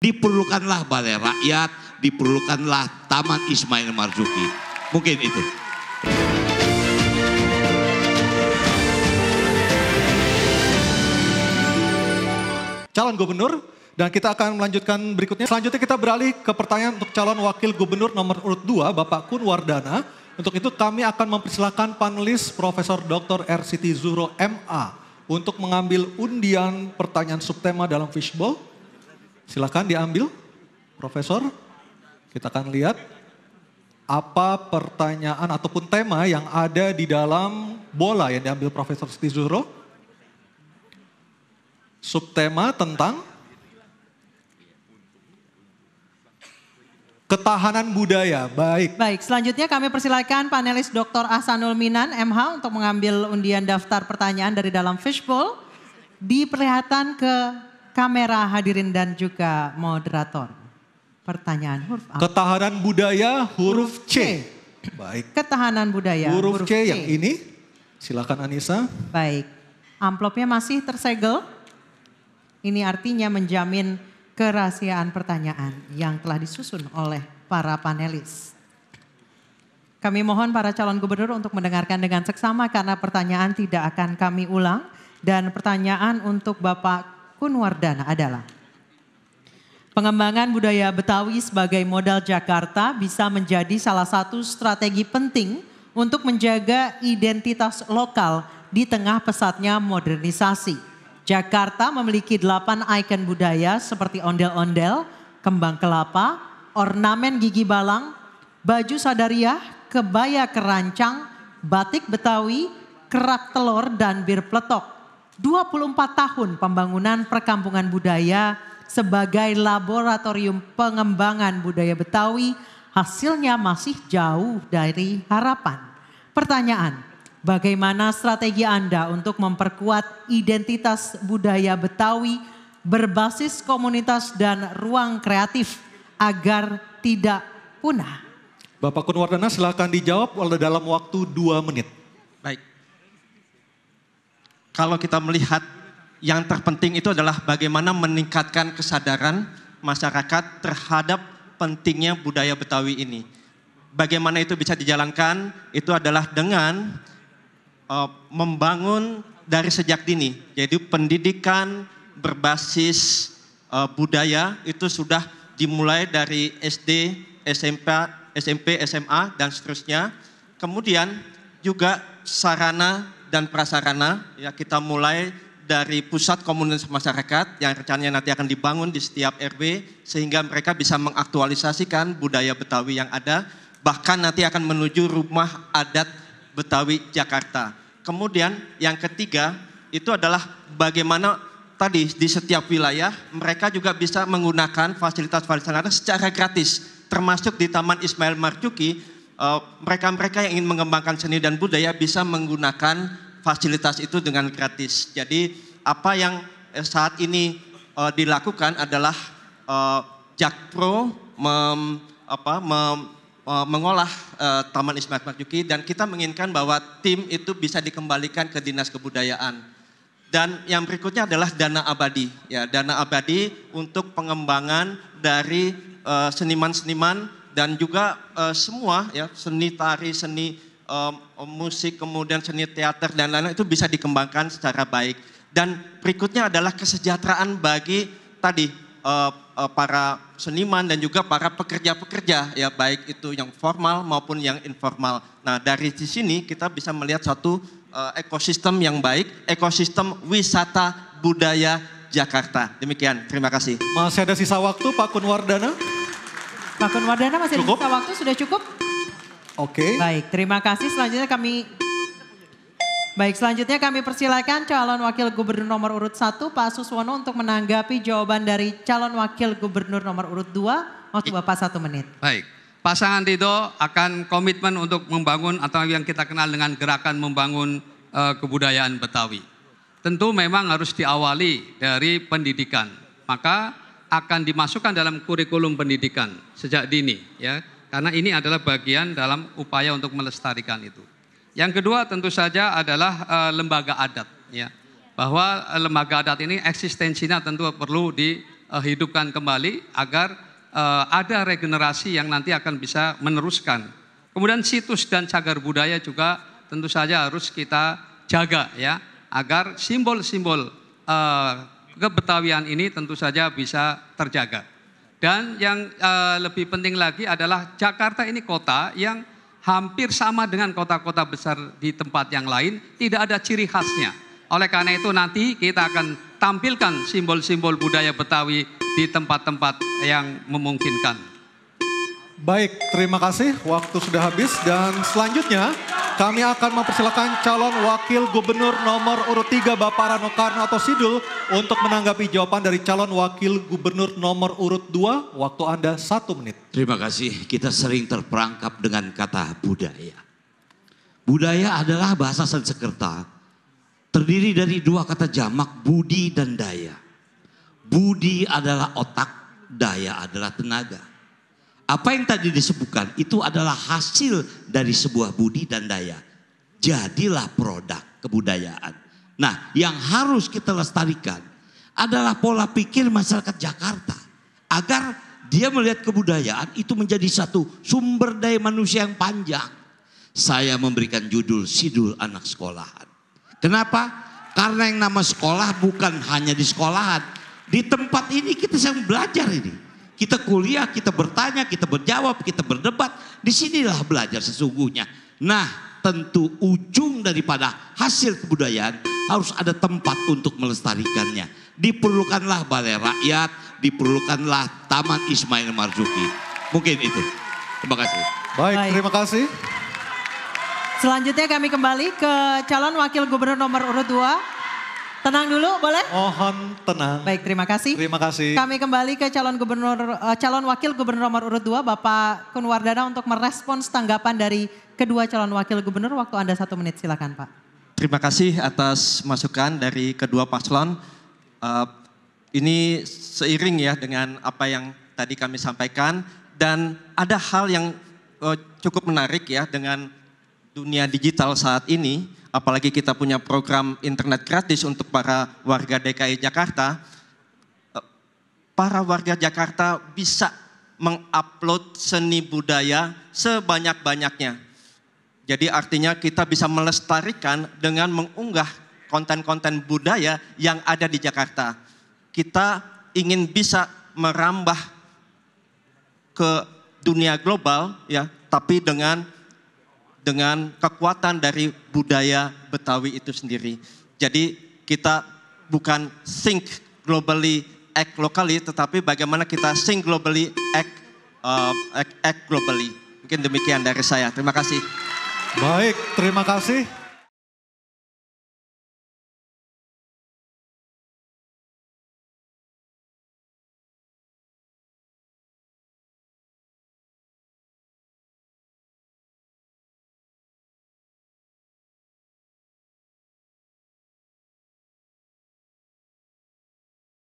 Diperlukanlah Balai Rakyat, diperlukanlah Taman Ismail Marzuki. Mungkin itu. Calon gubernur, dan kita akan melanjutkan berikutnya. Selanjutnya kita beralih ke pertanyaan untuk calon wakil gubernur nomor urut 2, Bapak Kun Wardana. Untuk itu kami akan mempersilakan panelis Profesor Dr. R. Siti Zuhro MA untuk mengambil undian pertanyaan subtema dalam fishbowl. Silakan diambil, Profesor. Kita akan lihat apa pertanyaan ataupun tema yang ada di dalam bola yang diambil Profesor Siti Zuhro. Subtema tentang ketahanan budaya. Baik, selanjutnya kami persilakan panelis Dr. Ahsanul Minan MH untuk mengambil undian daftar pertanyaan dari dalam fishbowl. Diperlihatkan ke kamera hadirin dan juga moderator. Pertanyaan huruf A. Ketahanan budaya huruf C. Baik. Ketahanan budaya Huruf C yang ini. Silakan Anissa. Baik. Amplopnya masih tersegel. Ini artinya menjamin kerahasiaan pertanyaan yang telah disusun oleh para panelis. Kami mohon para calon gubernur untuk mendengarkan dengan seksama karena pertanyaan tidak akan kami ulang. Dan pertanyaan untuk Bapak Kun Wardana adalah, pengembangan budaya Betawi sebagai modal Jakarta bisa menjadi salah satu strategi penting untuk menjaga identitas lokal di tengah pesatnya modernisasi. Jakarta memiliki 8 ikon budaya seperti ondel-ondel, kembang kelapa, ornamen gigi balang, baju sadariah, kebaya kerancang, batik Betawi, kerak telur, dan bir peletok. 24 tahun pembangunan perkampungan budaya sebagai laboratorium pengembangan budaya Betawi, hasilnya masih jauh dari harapan. Pertanyaan, bagaimana strategi Anda untuk memperkuat identitas budaya Betawi berbasis komunitas dan ruang kreatif agar tidak punah? Bapak Kun Wardana silakan dijawab dalam waktu 2 menit. Baik. Kalau kita melihat yang terpenting itu adalah bagaimana meningkatkan kesadaran masyarakat terhadap pentingnya budaya Betawi ini. Bagaimana itu bisa dijalankan? Itu adalah dengan membangun dari sejak dini. Jadi pendidikan berbasis budaya itu sudah dimulai dari SD, SMP, SMA dan seterusnya. Kemudian juga sarana dan prasarana, ya kita mulai dari pusat komunitas masyarakat yang rencananya nanti akan dibangun di setiap RW sehingga mereka bisa mengaktualisasikan budaya Betawi yang ada, bahkan nanti akan menuju rumah adat Betawi Jakarta. Kemudian yang ketiga itu adalah bagaimana tadi di setiap wilayah mereka juga bisa menggunakan fasilitas-fasilitas secara gratis, termasuk di Taman Ismail Marzuki. Mereka-mereka yang ingin mengembangkan seni dan budaya bisa menggunakan fasilitas itu dengan gratis. Jadi apa yang saat ini dilakukan adalah Jakpro mengolah Taman Ismail Marzuki dan kita menginginkan bahwa tim itu bisa dikembalikan ke Dinas Kebudayaan. Dan yang berikutnya adalah dana abadi, ya dana abadi untuk pengembangan dari seniman-seniman dan juga semua ya seni tari, seni musik, kemudian seni teater dan lain-lain itu bisa dikembangkan secara baik. Dan berikutnya adalah kesejahteraan bagi tadi para seniman dan juga para pekerja-pekerja ya baik itu yang formal maupun yang informal. Nah dari di sini kita bisa melihat satu ekosistem yang baik, ekosistem wisata budaya Jakarta. Demikian, terima kasih. Masih ada sisa waktu Pak Kun Wardana? Pak Kun Wardana masih ada sisa waktu, sudah cukup? Oke. Baik, terima kasih. Selanjutnya kami persilakan calon wakil gubernur nomor urut 1 Pak Suswono untuk menanggapi jawaban dari calon wakil gubernur nomor urut 2. Waktu Bapak 1 menit. Baik, pasangan Ridho akan komitmen untuk membangun atau yang kita kenal dengan gerakan membangun kebudayaan Betawi. Tentu memang harus diawali dari pendidikan. Maka akan dimasukkan dalam kurikulum pendidikan sejak dini ya. Karena ini adalah bagian dalam upaya untuk melestarikan itu. Yang kedua tentu saja adalah lembaga adat ya. Bahwa lembaga adat ini eksistensinya tentu perlu dihidupkan kembali agar ada regenerasi yang nanti akan bisa meneruskan. Kemudian situs dan cagar budaya juga tentu saja harus kita jaga ya, agar simbol-simbol kebetawian ini tentu saja bisa terjaga. Dan yang lebih penting lagi adalah Jakarta ini kota yang hampir sama dengan kota-kota besar di tempat yang lain, tidak ada ciri khasnya. Oleh karena itu nanti kita akan tampilkan simbol-simbol budaya Betawi di tempat-tempat yang memungkinkan. Baik, terima kasih. Waktu sudah habis dan selanjutnya kami akan mempersilakan calon wakil gubernur nomor urut 3 Bapak Rano Karno atau Sidul untuk menanggapi jawaban dari calon wakil gubernur nomor urut 2. Waktu Anda 1 menit. Terima kasih. Kita sering terperangkap dengan kata budaya. Budaya adalah bahasa Sanskerta. Terdiri dari 2 kata jamak, budi dan daya. Budi adalah otak, daya adalah tenaga. Apa yang tadi disebutkan itu adalah hasil dari sebuah budi dan daya. Jadilah produk kebudayaan. Nah, yang harus kita lestarikan adalah pola pikir masyarakat Jakarta. Agar dia melihat kebudayaan itu menjadi satu sumber daya manusia yang panjang. Saya memberikan judul Sidul Anak Sekolahan. Kenapa? Karena yang nama sekolah bukan hanya di sekolahan. Di tempat ini kita sedang belajar ini. Kita kuliah, kita bertanya, kita berjawab, kita berdebat. Disinilah belajar sesungguhnya. Nah, tentu ujung daripada hasil kebudayaan harus ada tempat untuk melestarikannya. Diperlukanlah balai rakyat, diperlukanlah Taman Ismail Marzuki. Mungkin itu. Terima kasih. Baik, terima kasih. Selanjutnya kami kembali ke calon wakil gubernur nomor urut 2. Tenang dulu boleh? Mohon tenang. Baik, terima kasih. Terima kasih. Kami kembali ke calon wakil gubernur nomor urut 2 Bapak Kun Wardana untuk merespons tanggapan dari kedua calon wakil gubernur. Waktu Anda 1 menit, silakan Pak. Terima kasih atas masukan dari kedua paslon. Ini seiring ya dengan apa yang tadi kami sampaikan, dan ada hal yang cukup menarik ya dengan dunia digital saat ini, apalagi kita punya program internet gratis untuk para warga DKI Jakarta. Para warga Jakarta bisa mengupload seni budaya sebanyak-banyaknya. Jadi artinya kita bisa melestarikan dengan mengunggah konten-konten budaya yang ada di Jakarta. Kita ingin bisa merambah ke dunia global ya, tapi dengan kekuatan dari budaya Betawi itu sendiri. Jadi kita bukan think globally, act locally, tetapi bagaimana kita think globally, act globally. Mungkin demikian dari saya. Terima kasih. Baik, terima kasih.